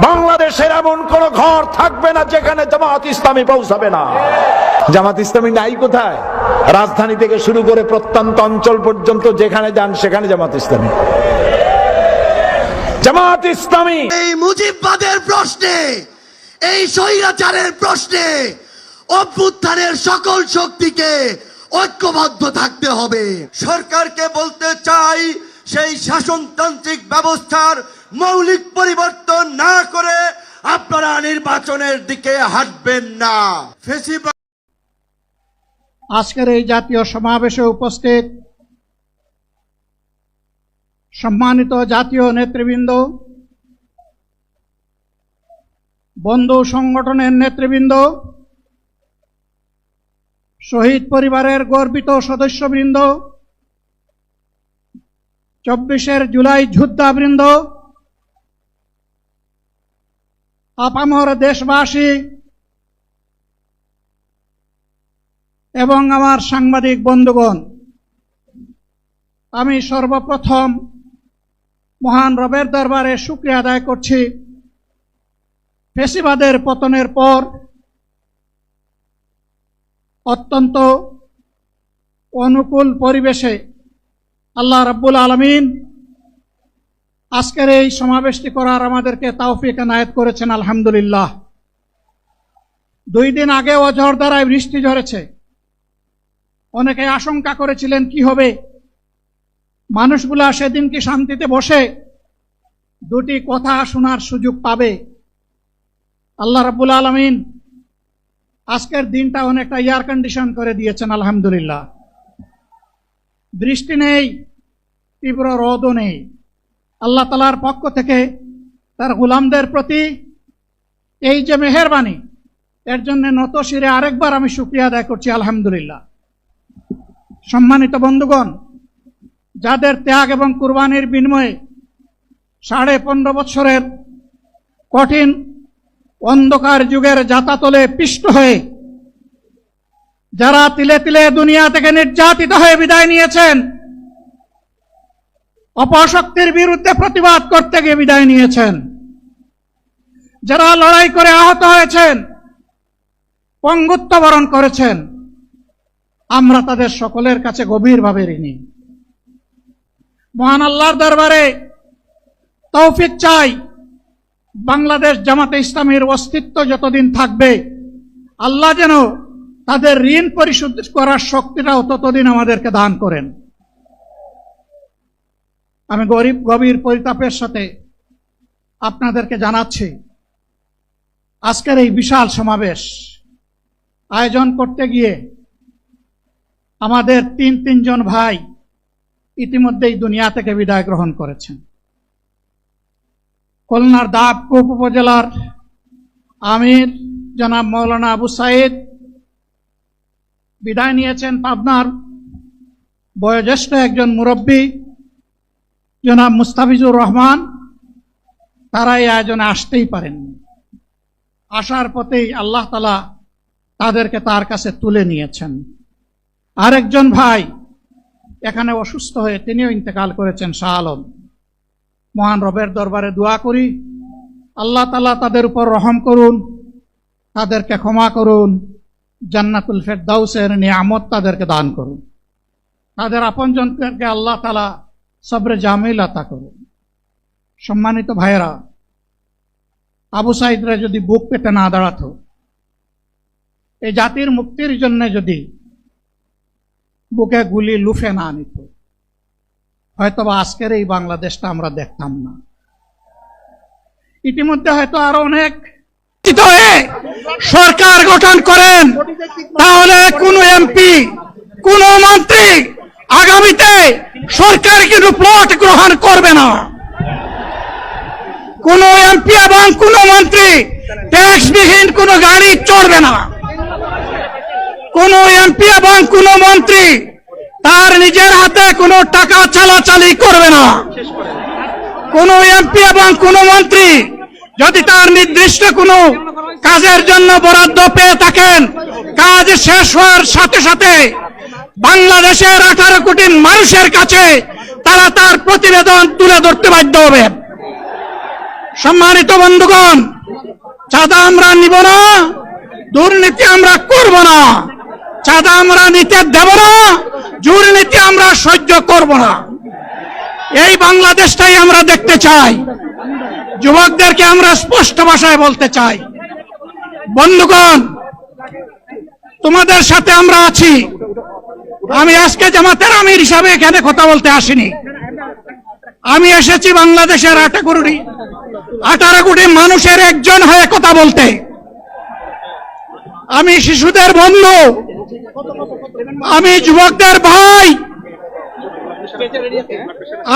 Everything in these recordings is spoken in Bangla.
বাংলাদেশের এমন কোন ঘর থাকবে না যেখানে জামাত ইসলামী পৌঁছাবে না। জামাত ইসলামী নাই কোথায়? রাজধানী থেকে শুরু করে প্রত্যন্ত অঞ্চল পর্যন্ত যেখানে যান সেখানে জামাত ইসলামী। জামাত ইসলামী এই মুজিববাদের প্রশ্নে, এই স্বৈরাচারের প্রশ্নে অভ্যুত্থানের সকল শক্তিকে ঐক্যবদ্ধ থাকতে হবে। সরকারকে বলতে চাই, সেই শাসনতান্ত্রিক ব্যবস্থার মৌলিক পরিবর্তন না করে আপনারা নির্বাচনের দিকে হাঁটবেন না। আজকের এই জাতীয় সমাবেশে উপস্থিত সম্মানিত জাতীয় নেতৃবৃন্দ, বন্ধু সংগঠনের নেতৃবৃন্দ, শহীদ পরিবারের গর্বিত সদস্যবৃন্দ, 24 জুলাই যোদ্ধাবৃন্দ, আপামর দেশবাসী এবং আমার সাংবাদিক বন্ধুগণ, আমি সর্বপ্রথম মহান রবের দরবারে শুকরিয়া আদায় করছি। ফ্যাসিবাদের পতনের পর অত্যন্ত অনুকূল পরিবেশে আল্লাহ রাব্বুল আলামিন আজকের এই সমাবেশটি করার আমাদেরকে তৌফিক এনায়েত করেছেন, আলহামদুলিল্লাহ। 2 দিন আগে ঝড়ধারায় বৃষ্টি ঝরেছে। অনেকে আশঙ্কা করেছিলেন কি হবে, মানুষগুলা সেদিন কি শান্তিতে বসে 2টি কথা শোনার সুযোগ পাবে? আল্লাহ রাব্বুল আলামিন আজকের দিনটা অনেকটা এয়ার কন্ডিশন করে দিয়েছেন, আলহামদুলিল্লাহ। বৃষ্টি নেই, তীব্র রোদও নেই। আল্লাহ তাআলার পক্ষ থেকে তার গোলামদের প্রতি এই যে মেহেরবানি, এর জন্য নত শিরে আরেকবার আমি শুকরিয়া আদায় করছি, আলহামদুলিল্লাহ। সম্মানিত বন্ধুগণ, যাদের ত্যাগ এবং কুরবানির বিনিময়ে 15.5 বছরের কঠিন অন্ধকার যুগের যাতাতলে পিষ্ট হয়ে যারা তিলে তিলে দুনিয়া থেকে নির্যাতিত হয়ে বিদায় নিয়েছেন, অপশক্তির বিরুদ্ধে প্রতিবাদ করতে গিয়ে বিদায় নিয়েছেন, যারা লড়াই করে আহত হয়েছেন, পঙ্গুত্ব বরণ করেছেন, আমরা তাদের সকলের কাছে গভীরভাবে ঋণী। মহান আল্লাহর দরবারে তৌফিক চাই, বাংলাদেশ জামাতে ইসলামীর অস্তিত্ব যতদিন থাকবে আল্লাহ যেন তাদের ঋণ পরিশোধ করার শক্তিটাও ততদিন আমাদেরকে দান করেন। আমি গভীর পরিতাপের সাথে আপনাদেরকে জানাচ্ছি, আজকের এই বিশাল সমাবেশ আয়োজন করতে গিয়ে আমাদের 3 জন ভাই ইতিমধ্যেই দুনিয়া থেকে বিদায় গ্রহণ করেছেন। খুলনার দাবকুপ উপজেলার আমির জনাব মৌলানা আবু সাইদ বিদায় নিয়েছেন। পাবনার বয়োজ্যেষ্ঠ একজন মুরব্বী জনাব মুস্তাফিজুর রহমান, তারা এই আয়োজনে আসতেই পারেননি। আসার পথেই আল্লাহ তাআলা তাদেরকে তার কাছে তুলে নিয়েছেন। আরেকজন ভাই এখানে অসুস্থ হয়ে তিনিও ইন্তেকাল করেছেন, শাহ আলম। মহান রবের দরবারে দোয়া করি, আল্লাহ তাআলা তাদের উপর রহম করুন, তাদেরকে ক্ষমা করুন, জান্নাতুল ফেরদাউসের নিয়ামত তাদেরকে দান করুন, তাদের আপনজনকে আল্লাহ তাআলা সবরে জামিল আতা করুন। সম্মানিত ভাইয়েরা, আবু সাইদরা যদি বুক পেতে না দাঁড়াতো, এই জাতির মুক্তির জন্য যদি বুকে গুলি লুফে না নিত, হয়তোবা আজকের এই বাংলাদেশটা আমরা দেখতাম না। ইতিমধ্যে হয়তো আরো অনেক সরকার গঠন করেন, তাহলে কোন এমপি, কোন মন্ত্রী আগামীতে সরকার কিন্তু প্লট গ্রহণ করবে না। কোন এমপি এবং কোন মন্ত্রী ট্যাক্সবিহীন কোন গাড়ি চড়বে না। কোন এমপি এবং কোন মন্ত্রী তার নিজের হাতে কোনো টাকা চালাচালি করবে না। কোন এমপি এবং কোন মন্ত্রী যদি তার নির্দিষ্ট কোনো কাজের জন্য বরাদ্দ পেয়ে থাকেন, কাজ শেষ হওয়ার সাথে সাথে বাংলাদেশের 18 কোটি মানুষের কাছে তারা তার প্রতিবেদন তুলে ধরতে বাধ্য হবে। সম্মানিত বন্ধুগণ, চাঁদা আমরা নিব না, দুর্নীতি আমরা করব না, চাঁদা আমরা নিতে দেব না, দুর্নীতি আমরা সহ্য করব না। এই বাংলাদেশটাই আমরা দেখতে চাই। যুবকদেরকে আমরা স্পষ্ট ভাষায় বলতে চাই, বন্ধুগণ, তোমাদের সাথে আমরা আছি। আমি আজকে জামাতের আমির হিসাবে এখানে কথা বলতে আসিনি। আমি এসেছি বাংলাদেশের 18 কোটি মানুষের একজন হয়ে কথা বলতে। আমি শিশুদের বন্ধু, আমি যুবকদের ভাই,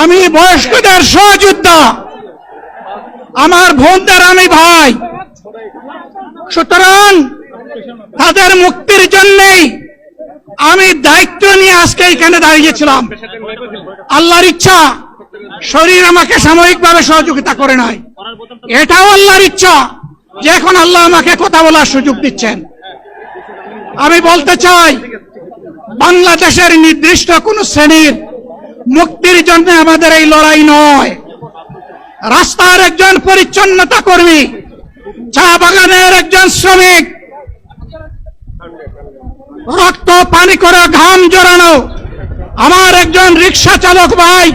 আমি বয়স্কদের সহযোদ্ধা, আমার বোনদের আমি ভাই। সুতরাং তাদের মুক্তির জন্যই আমি দায়িত্ব নিয়ে আজকে এখানে দাঁড়িয়েছিলাম। আল্লাহর ইচ্ছা শরীর আমাকে সাময়িকভাবে সহযোগিতা করে নাই, এটাও আল্লাহর ইচ্ছা যে এখন আল্লাহ আমাকে কথা বলার সুযোগ দিচ্ছেন। আমি বলতে চাই, বাংলাদেশের নির্দিষ্ট কোন শ্রেণীর মুক্তির জন্য আমাদের এই লড়াই নয়। রাস্তার একজন পরিচ্ছন্নতা কর্মী, চা বাগানের একজন শ্রমিক, রক্ত পানি করে ঘাম জড়ানো আমার একজন রিক্সা চালক ভাই,